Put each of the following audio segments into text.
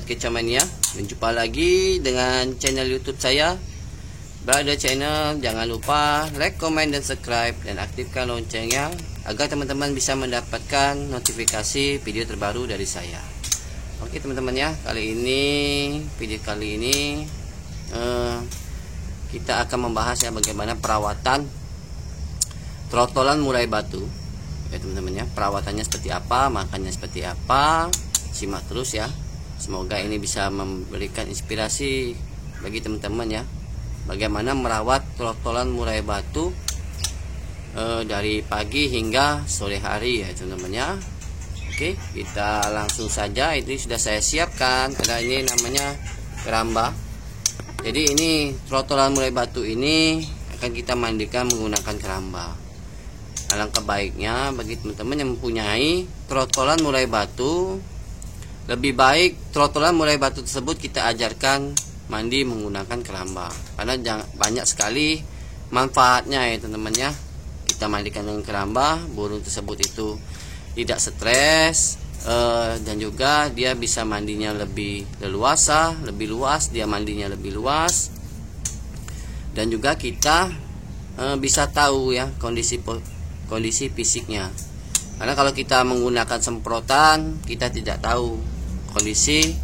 sahabat Kecamania, berjumpa lagi dengan channel YouTube saya, Brother Channel. Jangan lupa like, comment, dan subscribe, dan aktifkan loncengnya agar teman-teman bisa mendapatkan notifikasi video terbaru dari saya. Oke teman-teman ya, video kali ini kita akan membahas ya bagaimana perawatan trotolan murai batu. Ya teman-teman ya, perawatannya seperti apa, makannya seperti apa. Simak terus ya, semoga ini bisa memberikan inspirasi bagi teman-teman ya, bagaimana merawat trotolan murai batu dari pagi hingga sore hari ya teman-teman ya. Oke, kita langsung saja. Ini sudah saya siapkan, karena ini namanya keramba. Jadi ini trotolan murai batu ini akan kita mandikan menggunakan keramba. Alangkah baiknya bagi teman-teman yang mempunyai trotolan murai batu, lebih baik trotolan murai batu tersebut kita ajarkan mandi menggunakan keramba, karena banyak sekali manfaatnya ya teman-teman ya. Kita mandikan dengan keramba, burung tersebut itu tidak stres, dan juga dia bisa mandinya lebih leluasa, lebih luas, dia mandinya lebih luas. Dan juga kita bisa tahu ya kondisi fisiknya, karena kalau kita menggunakan semprotan, kita tidak tahu kondisi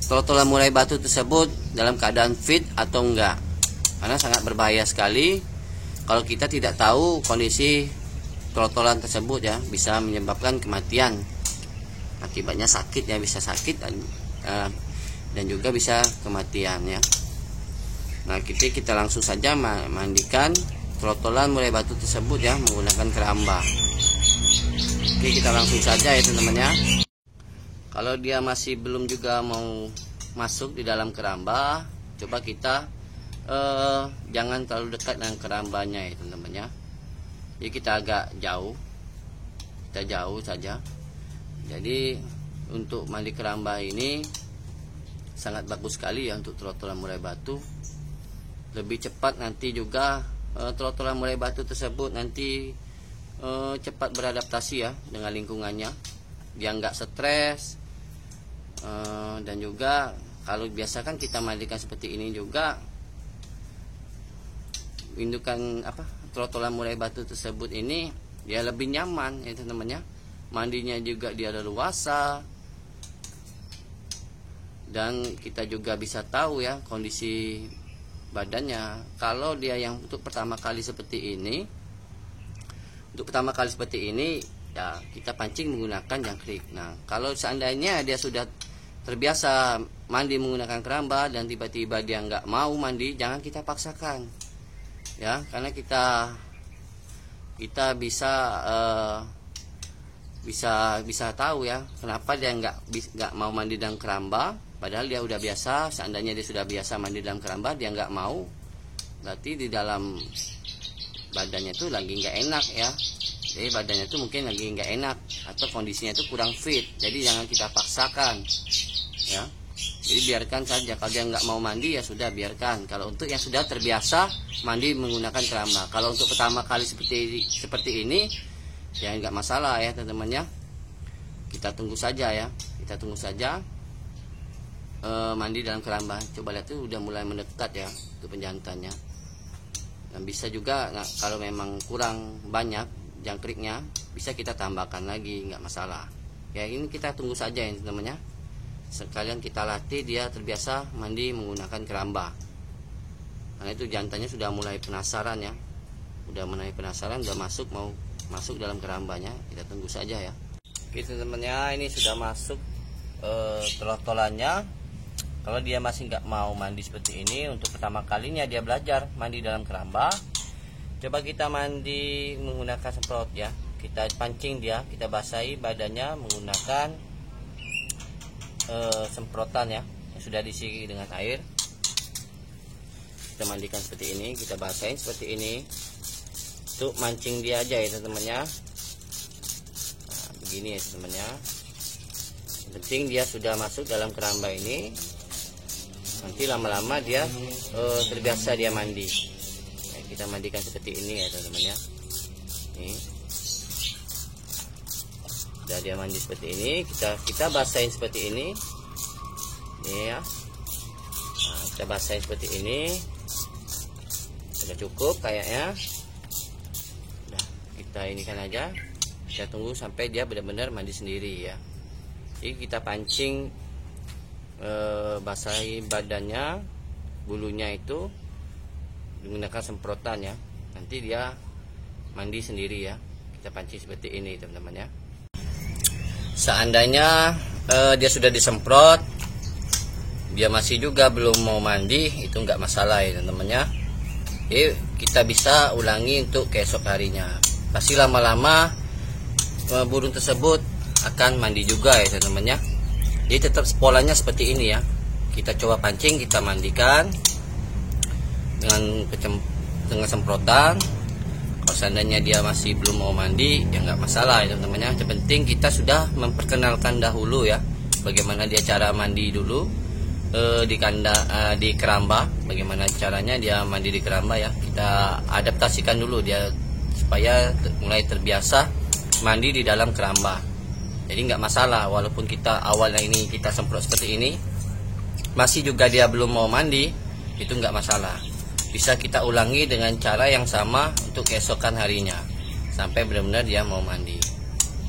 trotolan murai batu tersebut dalam keadaan fit atau enggak, karena sangat berbahaya sekali kalau kita tidak tahu kondisi trotolan tersebut ya, bisa menyebabkan kematian. Akibatnya sakit ya, bisa sakit dan juga bisa kematian ya. Nah kita langsung saja mandikan trotolan murai batu tersebut ya menggunakan keramba. Oke, kita langsung saja ya teman-teman ya. Kalau dia masih belum juga mau masuk di dalam keramba, coba kita jangan terlalu dekat dengan kerambanya ya teman-teman ya. Jadi kita agak jauh, kita jauh saja. Jadi untuk mandi keramba ini sangat bagus sekali ya untuk trotolan murai batu. Lebih cepat nanti juga trotolan murai batu tersebut nanti cepat beradaptasi ya dengan lingkungannya, dia nggak stres. Dan juga kalau biasa kan kita mandikan seperti ini juga, indukan trotolan murai batu tersebut ini dia lebih nyaman ya teman-teman ya. Mandinya juga dia leluasa, dan kita juga bisa tahu ya kondisi badannya. Kalau dia yang untuk pertama kali seperti ini, ya kita pancing menggunakan jangkrik. Nah kalau seandainya dia sudah terbiasa mandi menggunakan keramba dan tiba-tiba dia nggak mau mandi, jangan kita paksakan ya, karena kita bisa tahu ya kenapa dia nggak mau mandi dalam keramba, padahal dia udah biasa. Seandainya dia sudah biasa mandi dalam keramba, dia nggak mau, berarti di dalam badannya tuh lagi nggak enak ya. Jadi badannya tuh mungkin lagi nggak enak atau kondisinya itu kurang fit. Jadi jangan kita paksakan ya. Jadi biarkan saja. Kalau dia nggak mau mandi ya sudah, biarkan. Kalau untuk yang sudah terbiasa mandi menggunakan keramba, kalau untuk pertama kali seperti ini ya nggak masalah ya teman-teman ya. Kita tunggu saja ya, mandi dalam keramba. Coba lihat tuh udah mulai mendekat ya untuk penjantannya. Dan bisa juga kalau memang kurang banyak jangkriknya, bisa kita tambahkan lagi, nggak masalah ya. Ini kita tunggu saja ya teman-teman ya, sekalian kita latih dia terbiasa mandi menggunakan keramba. Karena itu jantannya sudah mulai penasaran ya, udah mau masuk dalam kerambanya. Kita tunggu saja ya. Oke teman-teman ya, ini sudah masuk trotolannya. Kalau dia masih nggak mau mandi seperti ini, untuk pertama kalinya dia belajar mandi dalam keramba, coba kita mandi menggunakan semprot ya. Kita pancing dia, kita basahi badannya menggunakan semprotan ya, yang sudah diisi dengan air. Kita mandikan seperti ini, kita basahin seperti ini, untuk mancing dia aja ya teman-teman ya. Nah, begini ya teman-teman ya. Yang penting dia sudah masuk dalam keramba ini, nanti lama-lama dia terbiasa dia mandi. Kita mandikan seperti ini ya teman-teman ya. Nih, udah dia mandi seperti ini, kita basahin seperti ini. Ini ya. Nah, kita basahin seperti ini. Sudah cukup kayaknya. Nah, kita inikan aja. Kita tunggu sampai dia benar-benar mandi sendiri ya. Jadi kita pancing, basahi badannya, bulunya itu menggunakan semprotan ya. Nanti dia mandi sendiri ya. Kita pancing seperti ini teman-teman ya. Seandainya dia sudah disemprot, dia masih juga belum mau mandi, itu nggak masalah ya teman-teman ya. Jadi kita bisa ulangi untuk keesok harinya. Pasti lama-lama burung tersebut akan mandi juga ya teman-teman ya. Jadi tetap polanya seperti ini ya. Kita coba pancing, kita mandikan dengan semprotan. Kalau seandainya dia masih belum mau mandi, ya nggak masalah ya teman-teman ya. Yang penting kita sudah memperkenalkan dahulu ya, bagaimana dia cara mandi dulu di kandang, di keramba. Bagaimana caranya dia mandi di keramba ya. Kita adaptasikan dulu dia supaya mulai terbiasa mandi di dalam keramba. Jadi nggak masalah, walaupun kita awalnya ini kita semprot seperti ini, masih juga dia belum mau mandi, itu nggak masalah. Bisa kita ulangi dengan cara yang sama untuk keesokan harinya sampai benar-benar dia mau mandi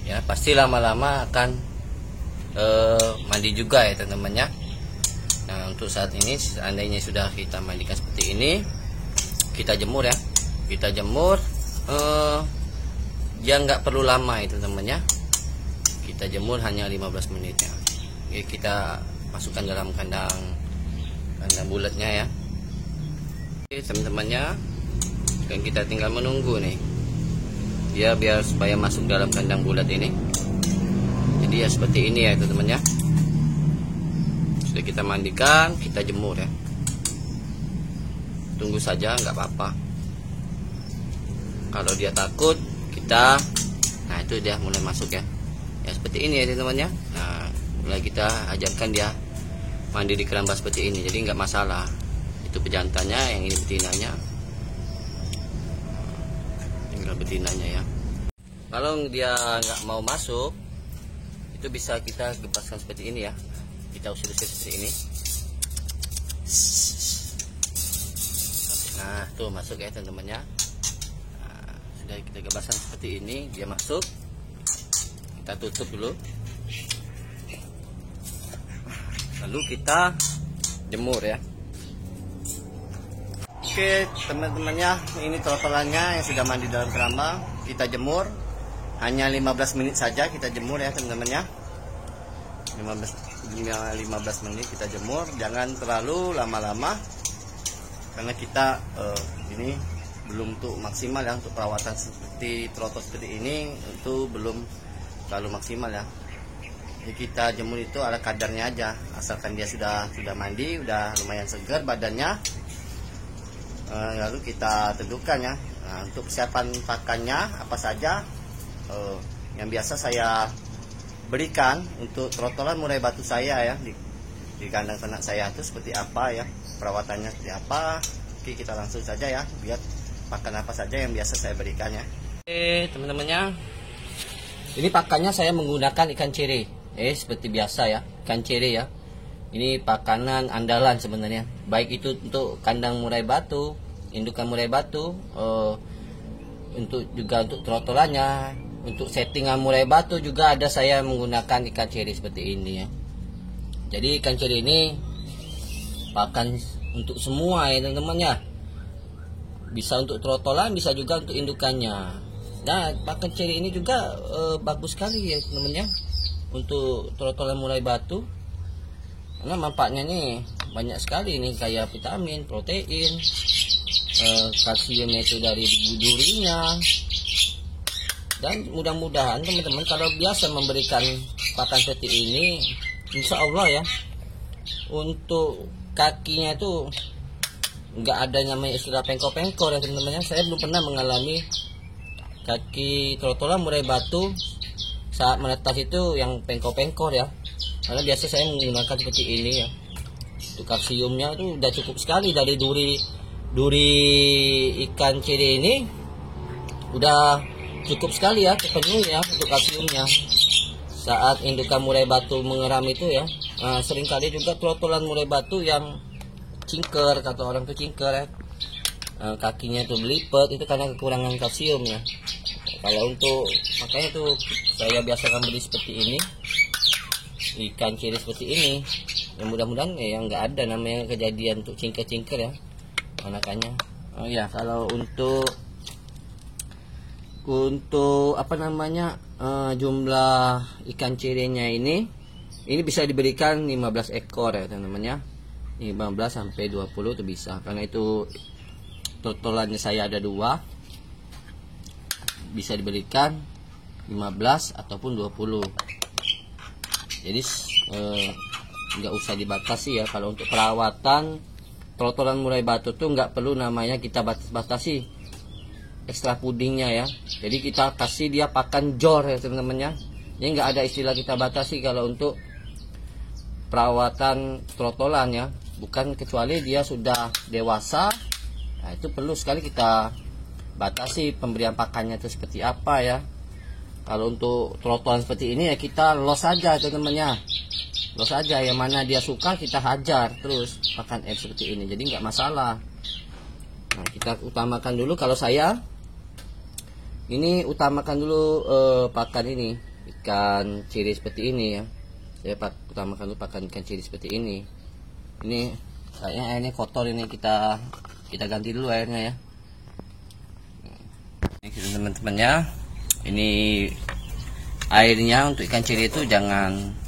ya. Pasti lama-lama akan mandi juga ya teman-teman ya. Nah, untuk saat ini seandainya sudah kita mandikan seperti ini, kita jemur ya. Kita jemur, dia nggak perlu lama itu teman-teman ya. Kita jemur hanya 15 menit ya. Jadi kita masukkan dalam kandang bulatnya ya. Oke teman-temannya, dan kita tinggal menunggu nih dia biar supaya masuk dalam kandang bulat ini. Jadi ya seperti ini ya teman-teman ya. Sudah kita mandikan, kita jemur ya. Tunggu saja, nggak apa-apa. Kalau dia takut, kita, nah itu dia mulai masuk ya. Ya seperti ini ya teman-teman ya. Nah, mulai kita ajarkan dia mandi di keramba seperti ini. Jadi nggak masalah. Itu pejantannya, yang ini betinanya. Tinggal betinanya ya. Kalau dia nggak mau masuk, itu bisa kita gebaskan seperti ini ya. Kita usir-usir seperti ini. Nah, tuh masuk ya teman-teman ya. Nah, sudah kita gebaskan seperti ini, dia masuk. Kita tutup dulu. Lalu kita jemur ya. Oke teman-temannya, ini trotolannya yang sudah mandi dalam keramba. Kita jemur hanya 15 menit saja, kita jemur ya teman-teman ya. 15 menit kita jemur, jangan terlalu lama-lama karena kita ini belum tuh maksimal ya. Untuk perawatan seperti trotol seperti ini itu belum terlalu maksimal ya. Jadi kita jemur itu ala kadarnya aja, asalkan dia sudah mandi, udah lumayan segar badannya. Lalu kita tentukan ya. Nah, untuk persiapan pakannya apa saja yang biasa saya berikan untuk trotolan murai batu saya ya, di kandang ternak saya itu seperti apa ya, perawatannya seperti apa. Oke, kita langsung saja ya, lihat pakan apa saja yang biasa saya berikan ya. Oke teman-temannya, ini pakannya saya menggunakan ikan cere seperti biasa ya, ikan cere ya. Ini pakanan andalan sebenarnya, baik itu untuk kandang murai batu, indukan murai batu, untuk juga untuk trotolannya, untuk settingan murai batu juga ada saya menggunakan ikan cere seperti ini ya. Jadi ikan cere ini pakan untuk semua ya teman-teman ya. Bisa untuk trotolan, bisa juga untuk indukannya. Nah, pakan cere ini juga bagus sekali ya teman-teman ya, untuk trotolan murai batu. Karena manfaatnya nih banyak sekali nih, kayak vitamin, protein, kalsiumnya itu dari durinya. Dan mudah-mudahan teman-teman kalau biasa memberikan pakan seperti ini, insya Allah ya, untuk kakinya itu nggak ada namanya istilah pengkor-pengkor ya teman-teman. Saya belum pernah mengalami kaki trotolan murai batu saat menetas itu yang pengkor-pengkor ya. Karena biasa saya menggunakan seperti ini ya. Untuk kalsiumnya itu udah cukup sekali dari duri ikan cere ini, udah cukup sekali ya, terpenuhi ya untuk kalsiumnya. Saat indukan murai batu mengeram itu ya, seringkali juga trotolan murai batu yang cingker, kata orang tuh cingker ya. Kakinya tuh belipet, itu karena kekurangan kalsium ya. Kalau untuk makanya tuh saya biasakan beli seperti ini, ikan ciri seperti ini. Ya mudah-mudahan ya nggak ada namanya kejadian untuk cingker-cingker ya anakannya. Oh ya, kalau untuk apa namanya jumlah ikan cirinya ini bisa diberikan 15 ekor ya teman-teman ya. 15 sampai 20 itu bisa, karena itu totalannya saya ada 2, bisa diberikan 15 ataupun 20. Jadi nggak usah dibatasi ya. Kalau untuk perawatan trotolan murai batu tuh nggak perlu namanya kita batasi ekstra pudingnya ya. Jadi kita kasih dia pakan jor ya teman-teman ya. Ini nggak ada istilah kita batasi kalau untuk perawatan trotolan ya. Bukan kecuali dia sudah dewasa. Nah, itu perlu sekali kita batasi pemberian pakannya itu seperti apa ya. Kalau untuk trotolan seperti ini ya kita los saja teman-teman ya. Los saja, yang mana dia suka kita hajar terus pakan air seperti ini, jadi nggak masalah. Nah, kita utamakan dulu, kalau saya ini utamakan dulu pakan ini ikan ciri seperti ini ya. Saya utamakan dulu pakan ikan ciri seperti ini. Ini kayaknya airnya kotor, ini kita ganti dulu airnya ya. Ini teman-teman ya, ini airnya untuk ikan ciri itu jangan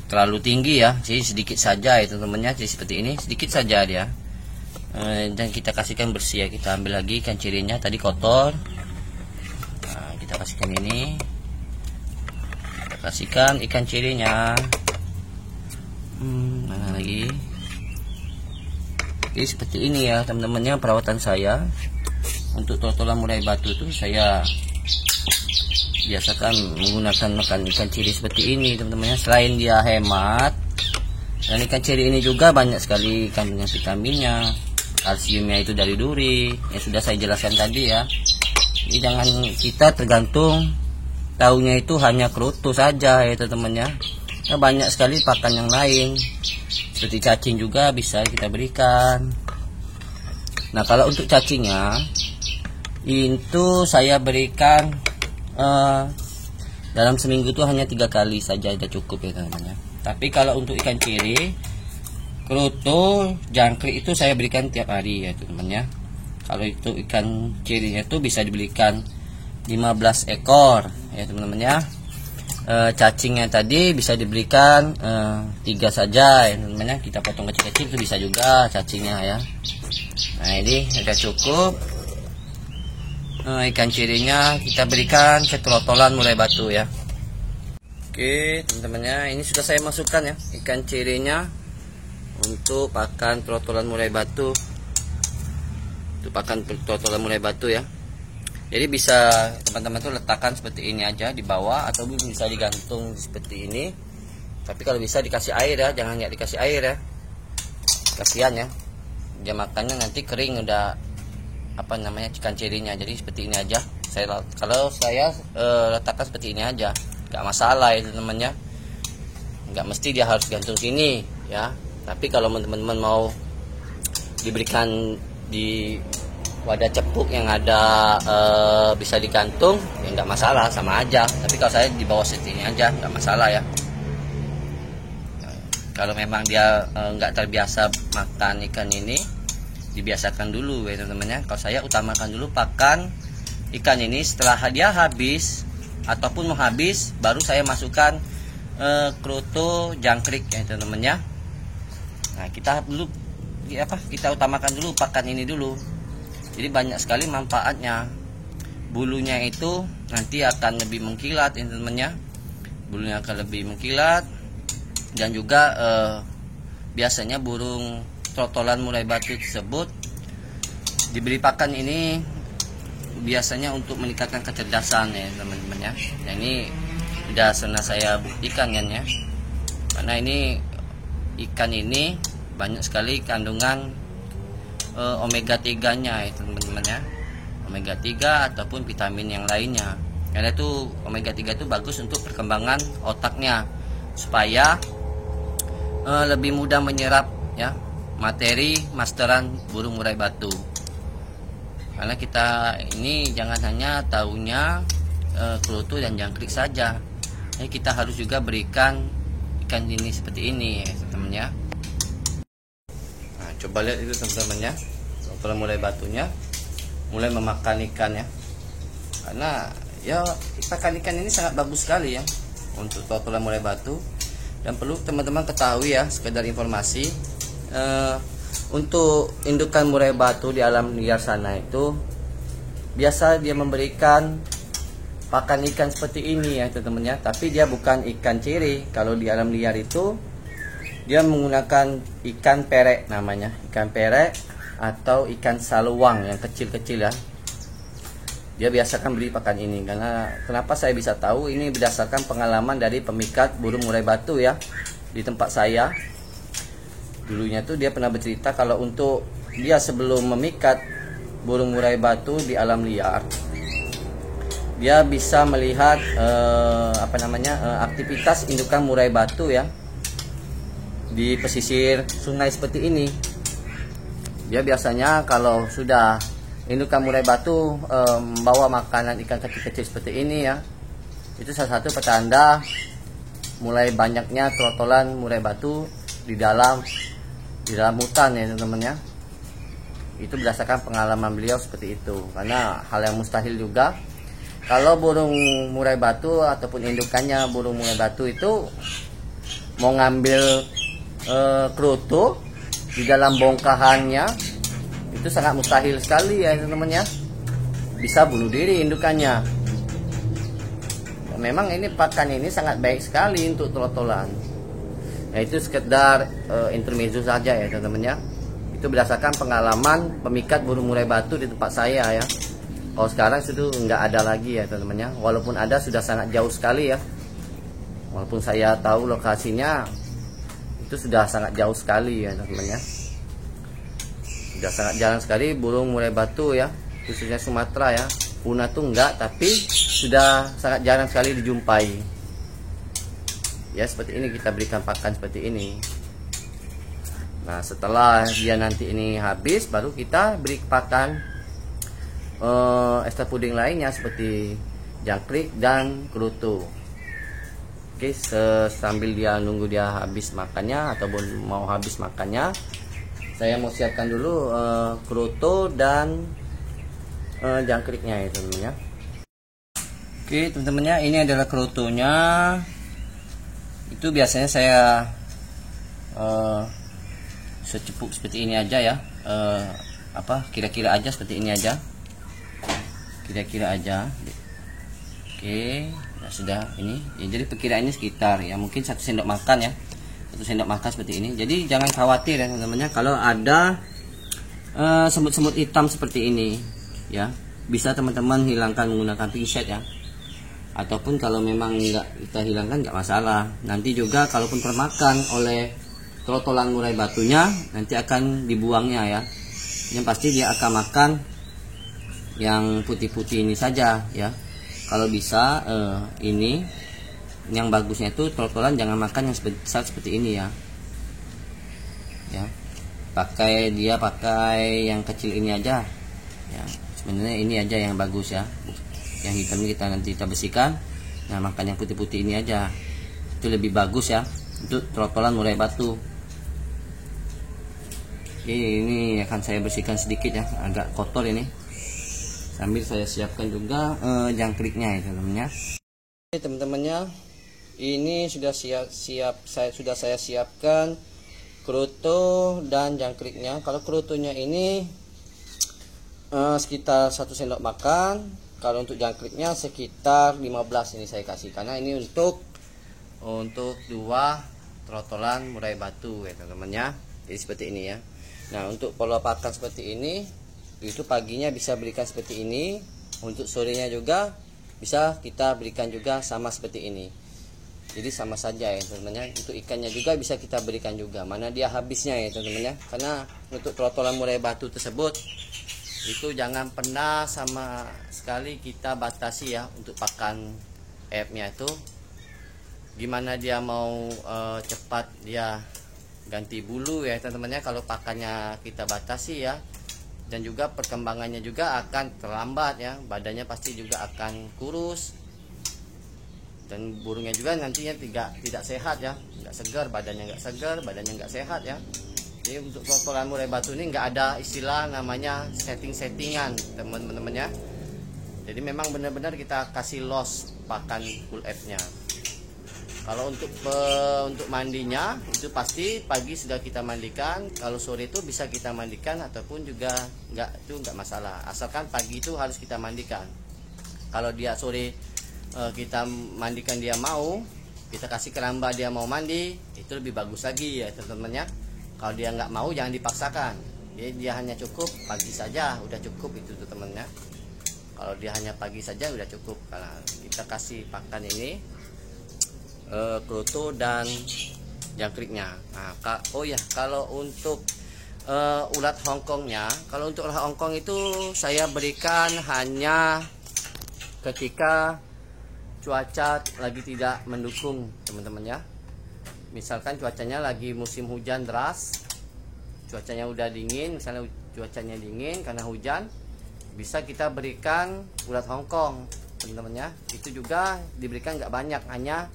terlalu tinggi ya, jadi sedikit saja itu teman-teman ya. Jadi seperti ini sedikit saja dia, dan kita kasihkan bersih ya. Kita ambil lagi ikan cirinya, tadi kotor. Nah, kita kasihkan ini, kita kasihkan ikan cirinya. Mana lagi? Jadi seperti ini ya teman-teman ya perawatan saya untuk trotolan murai batu itu. Saya biasakan menggunakan makan ikan ciri seperti ini teman-teman ya. Selain dia hemat, dan ikan ciri ini juga banyak sekali kandungan vitaminnya, kalsiumnya itu dari duri yang sudah saya jelaskan tadi ya. Jadi jangan kita tergantung tahunya itu hanya kerutu saja ya teman-teman ya. Nah, banyak sekali pakan yang lain seperti cacing juga bisa kita berikan. Nah, kalau untuk cacingnya itu saya berikan dalam seminggu itu hanya 3 kali saja sudah cukup ya teman-teman ya. Tapi kalau untuk ikan ciri, kerutu, jangkrik itu saya berikan tiap hari ya teman-teman ya. Kalau itu ikan cirinya itu bisa diberikan 15 ekor ya teman-teman ya. Cacingnya tadi bisa diberikan 3 saja ya teman-teman ya. Kita potong kecil-kecil itu bisa juga cacingnya ya. Nah, ini sudah cukup. Ikan cirinya kita berikan ke trotolan murai batu ya. Oke teman-teman ya, ini sudah saya masukkan ya ikan cirinya untuk pakan trotolan murai batu. Untuk pakan trotolan murai batu ya. Jadi bisa teman-teman tuh letakkan seperti ini aja di bawah, atau bisa digantung seperti ini. Tapi kalau bisa dikasih air ya, jangan nggak dikasih air ya. Kasihan ya, dia makannya nanti kering udah apa namanya ikan cirinya. Jadi seperti ini aja. Kalau saya letakkan seperti ini aja, nggak masalah ya teman-teman ya. Nggak mesti dia harus gantung sini ya. Tapi kalau teman-teman mau diberikan di wadah cepuk yang ada bisa digantung ya nggak masalah, sama aja. Tapi kalau saya di bawah seperti ini aja nggak masalah ya. Kalau memang dia nggak terbiasa makan ikan ini, dibiasakan dulu ya teman-teman ya. Kalau saya utamakan dulu pakan ikan ini, setelah dia habis ataupun mau habis baru saya masukkan kerutu, jangkrik ya teman-teman ya. Nah, kita utamakan dulu pakan ini dulu. Jadi banyak sekali manfaatnya. Bulunya itu nanti akan lebih mengkilat ya teman-teman ya. Bulunya akan lebih mengkilat. Dan juga biasanya burung trotolan murai batu tersebut diberi pakan ini biasanya untuk meningkatkan kecerdasan ya teman-teman ya. Nah, ini sudah pernah saya buktikan kan ya. Karena ini ikan ini banyak sekali kandungan omega 3-nya ya teman-teman ya. Omega 3 ataupun vitamin yang lainnya. Karena itu omega 3 itu bagus untuk perkembangan otaknya, supaya lebih mudah menyerap ya materi masteran burung murai batu. Karena kita ini jangan hanya tahunya kerutu dan jangkrik saja. Kita harus juga berikan ikan jenis seperti ini ya teman-teman ya. Nah, coba lihat itu teman-teman ya. Kalau mulai batunya mulai memakan ikan ya. Karena ya pakan ikan ini sangat bagus sekali ya untuk totolan murai batu. Dan perlu teman-teman ketahui ya, sekedar informasi, untuk indukan murai batu di alam liar sana itu biasa dia memberikan pakan ikan seperti ini ya teman-teman ya, tapi dia bukan ikan ciri. Kalau di alam liar itu dia menggunakan ikan perek, namanya ikan perek atau ikan saluang yang kecil-kecil ya. Dia biasakan beli pakan ini. Karena kenapa saya bisa tahu, ini berdasarkan pengalaman dari pemikat burung murai batu ya di tempat saya. Dulunya tuh dia pernah bercerita kalau untuk dia sebelum memikat burung murai batu di alam liar, dia bisa melihat aktivitas indukan murai batu ya di pesisir sungai seperti ini. Dia biasanya kalau sudah indukan murai batu membawa makanan ikan kecil-kecil seperti ini ya, itu salah satu petanda mulai banyaknya trotolan murai batu di dalam hutan ya teman-teman ya. Itu berdasarkan pengalaman beliau seperti itu. Karena hal yang mustahil juga kalau burung murai batu ataupun indukannya burung murai batu itu mau ngambil kerutu di dalam bongkahannya, itu sangat mustahil sekali ya teman-teman ya. Bisa bunuh diri indukannya. Memang ini pakan ini sangat baik sekali untuk trotolan. Nah, itu sekedar intermezzo saja ya teman-teman ya. Itu berdasarkan pengalaman pemikat burung murai batu di tempat saya ya. Kalau sekarang sudah nggak ada lagi ya teman-teman ya. Walaupun ada, sudah sangat jauh sekali ya. Walaupun saya tahu lokasinya, itu sudah sangat jauh sekali ya teman-teman ya. Sudah sangat jarang sekali burung murai batu ya, khususnya Sumatera ya. Punah tuh enggak, tapi sudah sangat jarang sekali dijumpai. Ya seperti ini, kita berikan pakan seperti ini. Nah setelah dia nanti ini habis, baru kita beri pakan extra puding lainnya seperti jangkrik dan kerutu. Oke, sambil dia nunggu dia habis makannya ataupun mau habis makannya, saya mau siapkan dulu kerutu dan jangkriknya ya teman-teman ya. Oke teman-teman ya, ini adalah kerutunya. Itu biasanya saya secepuk seperti ini aja ya. Kira-kira aja seperti ini aja. Kira-kira aja. Oke, nah sudah ini. Ya, jadi perkiraannya sekitar ya mungkin 1 sendok makan ya. 1 sendok makan seperti ini. Jadi jangan khawatir ya teman-teman ya, kalau ada semut-semut hitam seperti ini ya, bisa teman-teman hilangkan menggunakan pinset ya. Ataupun kalau memang nggak kita hilangkan nggak masalah. Nanti juga kalaupun termakan oleh trotolan murai batunya, nanti akan dibuangnya ya. Yang pasti dia akan makan yang putih-putih ini saja ya. Kalau bisa ini yang bagusnya itu trotolan jangan makan yang besar seperti ini ya. Ya. Pakai yang kecil ini aja. Ya, sebenarnya ini aja yang bagus ya. Yang hitam kita nanti kita bersihkan. Nah, makan yang putih-putih ini aja. Itu lebih bagus ya untuk trotolan murai batu. Oke, ini akan saya bersihkan sedikit ya, agak kotor ini. Sambil saya siapkan juga jangkriknya ya teman-teman ya. Oke teman-temannya, ini sudah sudah saya siapkan kerutu dan jangkriknya. Kalau kerutunya ini sekitar 1 sendok makan. Kalau untuk jangkriknya sekitar 15 ini saya kasih, karena ini untuk 2 trotolan murai batu ya teman-teman ya. Jadi seperti ini ya. Nah, untuk pola pakan seperti ini, itu paginya bisa berikan seperti ini, untuk sorenya juga bisa kita berikan juga sama seperti ini. Jadi sama saja ya teman-teman ya. Untuk ikannya juga bisa kita berikan juga, mana dia habisnya ya teman-teman ya. Karena untuk trotolan murai batu tersebut itu jangan pernah sama sekali kita batasi ya untuk pakan airnya itu. Gimana dia mau cepat dia ganti bulu ya teman-teman ya, kalau pakannya kita batasi ya. Dan juga perkembangannya juga akan terlambat ya, badannya pasti juga akan kurus, dan burungnya juga nantinya tidak sehat ya, nggak segar, badannya nggak sehat ya. Jadi untuk trotolan murai batu ini nggak ada istilah namanya settingan teman-teman ya. Jadi memang benar-benar kita kasih loss pakan full F-nya. Kalau untuk mandinya itu pasti pagi sudah kita mandikan, kalau sore itu bisa kita mandikan ataupun juga nggak masalah, asalkan pagi itu harus kita mandikan. Kalau dia sore kita mandikan, dia mau, kita kasih keramba dia mau mandi, itu lebih bagus lagi ya teman-teman ya. Kalau dia nggak mau jangan dipaksakan, dia hanya cukup pagi saja udah cukup itu teman-teman ya. Kalau dia hanya pagi saja udah cukup, karena kita kasih pakan ini kroto dan jangkriknya. Nah, oh ya, kalau untuk ulat Hongkongnya, kalau untuk ulat Hongkong itu saya berikan hanya ketika cuaca lagi tidak mendukung teman-teman ya. Misalkan cuacanya lagi musim hujan deras, cuacanya udah dingin, misalnya cuacanya dingin karena hujan, bisa kita berikan ulat Hongkong teman-teman ya. Itu juga diberikan nggak banyak, hanya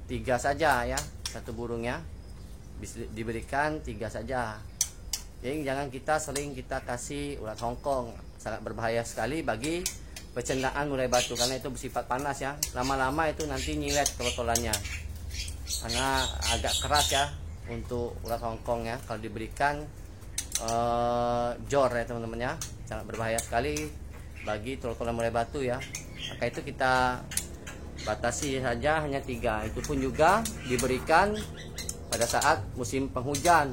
3 saja ya, satu burungnya bisa diberikan 3 saja. Jadi jangan kita sering kita kasih ulat Hongkong, sangat berbahaya sekali bagi pencernaan murai batu, karena itu bersifat panas ya. Lama-lama itu nanti nyilet trotolannya, karena agak keras ya untuk ulat Hongkong ya. Kalau diberikan jor ya teman-teman ya, sangat berbahaya sekali bagi trotolan murai batu ya. Maka itu kita batasi saja hanya 3, itu pun juga diberikan pada saat musim penghujan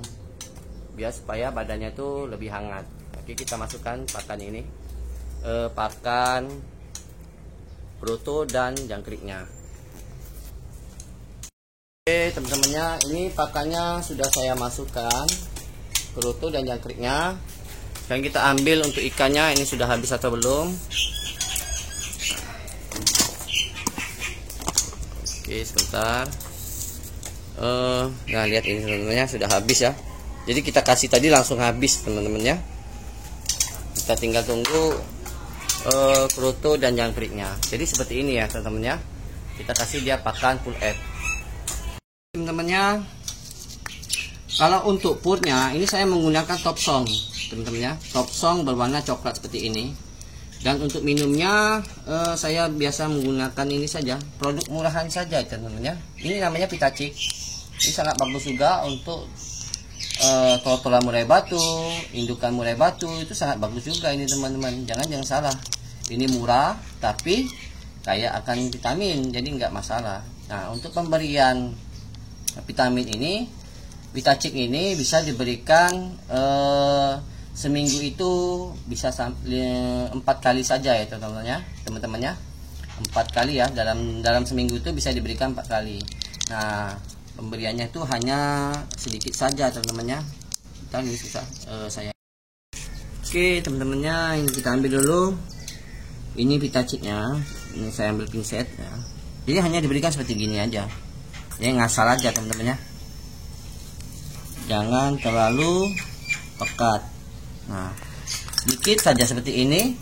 biar supaya badannya itu lebih hangat. Oke, kita masukkan pakan ini, pakan kroto dan jangkriknya. Oke teman-temannya, ini pakannya sudah saya masukkan, kroto dan jangkriknya. Sekarang kita ambil untuk ikannya, ini sudah habis atau belum. Oke, sebentar. Nah lihat ini teman-temannya sudah habis ya. Jadi kita kasih tadi langsung habis teman-teman ya. Kita tinggal tunggu kroto dan jangkriknya. Jadi seperti ini ya teman-teman ya. Kita kasih dia pakan full F. Teman-temannya, kalau untuk purnya ini saya menggunakan top song teman-teman ya. Top song berwarna coklat seperti ini. Dan untuk minumnya saya biasa menggunakan ini saja, produk murahan saja teman-teman ya. Ini namanya Pitacik. Ini sangat bagus juga untuk trotolan murai batu, indukan murai batu, itu sangat bagus juga ini teman-teman. Jangan salah, ini murah tapi kaya akan vitamin, jadi nggak masalah. Nah untuk pemberian vitamin ini, Pitacik ini bisa diberikan seminggu itu bisa sampai 4 kali saja ya teman-teman ya, 4 kali ya, dalam seminggu itu bisa diberikan 4 kali. Nah pemberiannya itu hanya sedikit saja teman-teman ya. Kita ini susah saya. Oke teman-temannya, ini kita ambil dulu ini Pitaciknya, ini saya ambil pinset ya. Jadi hanya diberikan seperti gini aja ya, ngasal aja teman-teman ya, jangan terlalu pekat. Nah, sedikit saja seperti ini.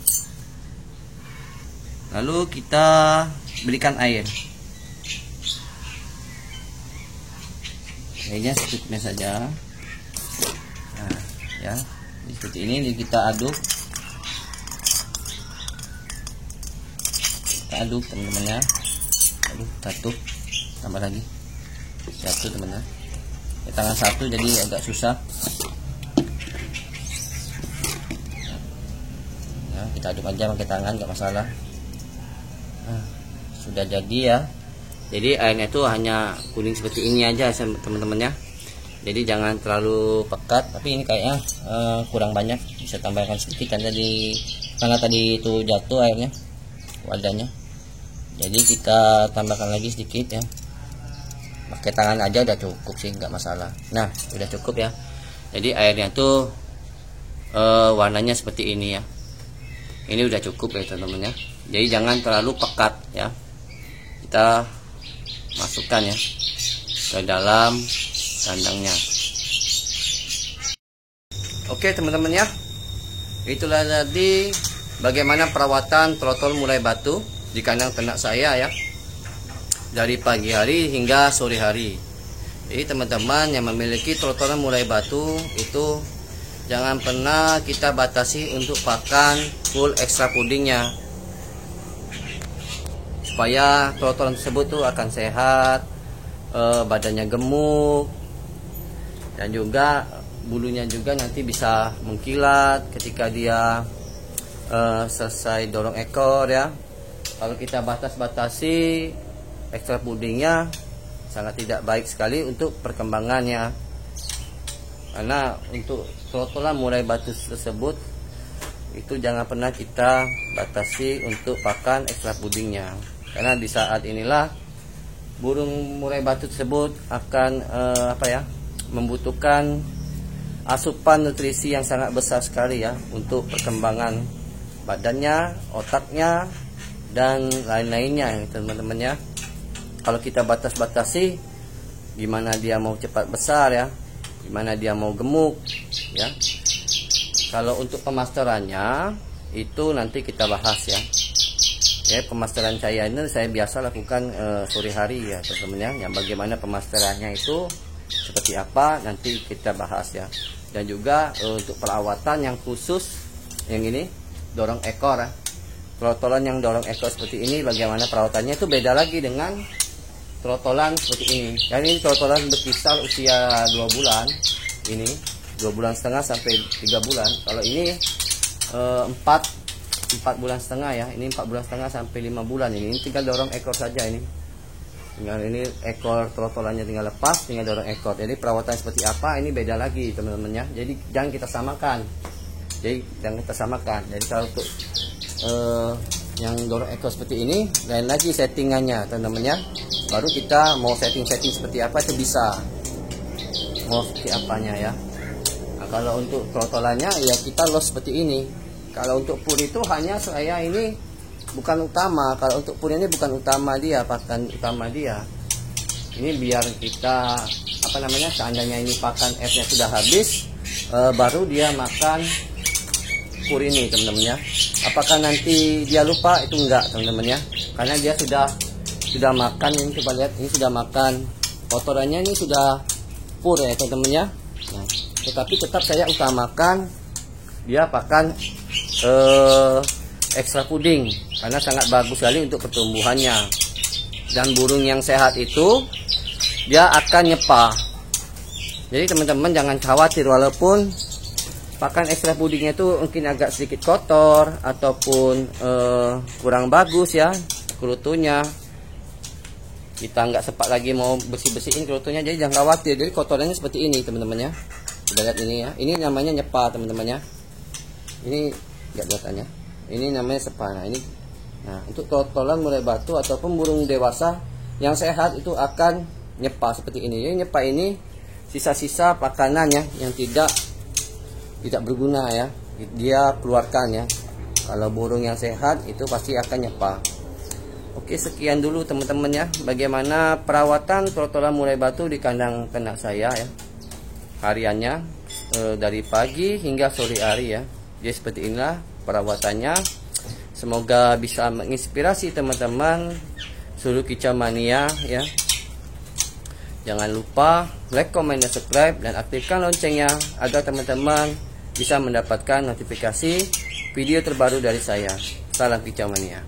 Lalu kita berikan air. Airnya secukupnya saja. Nah, ya, seperti ini kita aduk. Kita aduk teman-teman ya. Aduh, satu, tambah lagi. Satu teman-teman. Tangan satu jadi agak susah. Kita aduk aja pakai tangan, nggak masalah. Nah, sudah jadi ya. Jadi airnya itu hanya kuning seperti ini aja teman-teman ya. Jadi jangan terlalu pekat, tapi ini kayaknya kurang banyak, bisa tambahkan sedikit karena tadi itu jatuh airnya wadahnya. Jadi kita tambahkan lagi sedikit ya. Pakai tangan aja udah cukup sih, nggak masalah. Nah udah cukup ya. Jadi airnya tuh warnanya seperti ini ya. Ini udah cukup ya teman-teman ya. Jadi jangan terlalu pekat ya. Kita masukkan ya ke dalam kandangnya. Oke teman-teman ya, itulah tadi bagaimana perawatan trotol murai batu di kandang ternak saya ya, dari pagi hari hingga sore hari. Jadi teman-teman yang memiliki trotolan murai batu itu jangan pernah kita batasi untuk pakan full extra pudingnya, supaya trotolan tersebut tuh akan sehat, badannya gemuk, dan juga bulunya juga nanti bisa mengkilat ketika dia selesai dorong ekor ya. Kalau kita batasi ekstra pudingnya sangat tidak baik sekali untuk perkembangannya, karena untuk trotolan murai batu tersebut itu jangan pernah kita batasi untuk pakan ekstra pudingnya, karena di saat inilah burung murai batu tersebut akan membutuhkan asupan nutrisi yang sangat besar sekali ya untuk perkembangan badannya, otaknya, dan lain-lainnya teman-teman ya. Kalau kita batasi gimana dia mau cepat besar ya, gimana dia mau gemuk ya. Kalau untuk pemasterannya itu nanti kita bahas ya. Ya, pemasteran saya ini saya biasa lakukan sore hari ya teman-teman ya. Yang bagaimana pemasterannya itu seperti apa nanti kita bahas ya. Dan juga untuk perawatan yang khusus yang ini dorong ekor ya. Trotolan yang dorong ekor seperti ini bagaimana perawatannya itu beda lagi dengan trotolan seperti ini. Dan ini trotolan berkisar usia 2 bulan. Ini 2 bulan setengah sampai 3 bulan. Kalau ini 4 bulan setengah ya. Ini 4 bulan setengah sampai 5 bulan ini. Ini tinggal dorong ekor saja ini. Tinggal ini ekor trotolannya tinggal lepas, tinggal dorong ekor. Jadi perawatan seperti apa ini beda lagi teman-teman ya. Jadi jangan kita samakan. Jadi kalau untuk yang dorong ekor seperti ini lain lagi settingannya teman-teman ya. Baru kita mau setting seperti apa itu bisa. Mau seperti apanya ya. Nah, kalau untuk trotolannya ya kita los seperti ini. Kalau untuk pur itu hanya saya ini bukan utama. Kalau untuk pur ini bukan utama dia, pakan utama dia. Ini biar kita seandainya ini pakan F-nya sudah habis, baru dia makan pur ini teman-teman ya. Apakah nanti dia lupa? Itu enggak teman-teman ya. Karena dia sudah makan, ini coba lihat, ini sudah makan. Kotorannya ini sudah pur ya teman-teman ya. Nah, tetapi tetap saya utamakan dia pakan ekstra puding karena sangat bagus sekali untuk pertumbuhannya. Dan burung yang sehat itu dia akan nyepa. Jadi teman-teman jangan khawatir, walaupun pakan ekstra pudingnya itu mungkin agak sedikit kotor ataupun kurang bagus ya kerutunya. Kita nggak sempat lagi mau bersih-bersihin kerutunya, jadi jangan khawatir. Jadi kotorannya seperti ini teman-teman ya. Kita lihat ini ya. Ini namanya nyepa teman-teman ya. Ini nggak kelihatannya. Ini namanya sepa. Nah, untuk trotolan murai batu ataupun burung dewasa yang sehat itu akan nyepa seperti ini. Jadi nyepa ini sisa-sisa makanan ya yang tidak berguna ya. Dia keluarkan ya. Kalau burung yang sehat itu pasti akan nyepa. Oke, sekian dulu teman-teman ya. Bagaimana perawatan trotolan murai batu di kandang ternak saya ya. Hariannya dari pagi hingga sore hari ya. Jadi seperti inilah perawatannya. Semoga bisa menginspirasi teman-teman seluruh kicau mania ya. Jangan lupa like, comment, dan subscribe, dan aktifkan loncengnya agar teman-teman bisa mendapatkan notifikasi video terbaru dari saya. Salam kicau mania.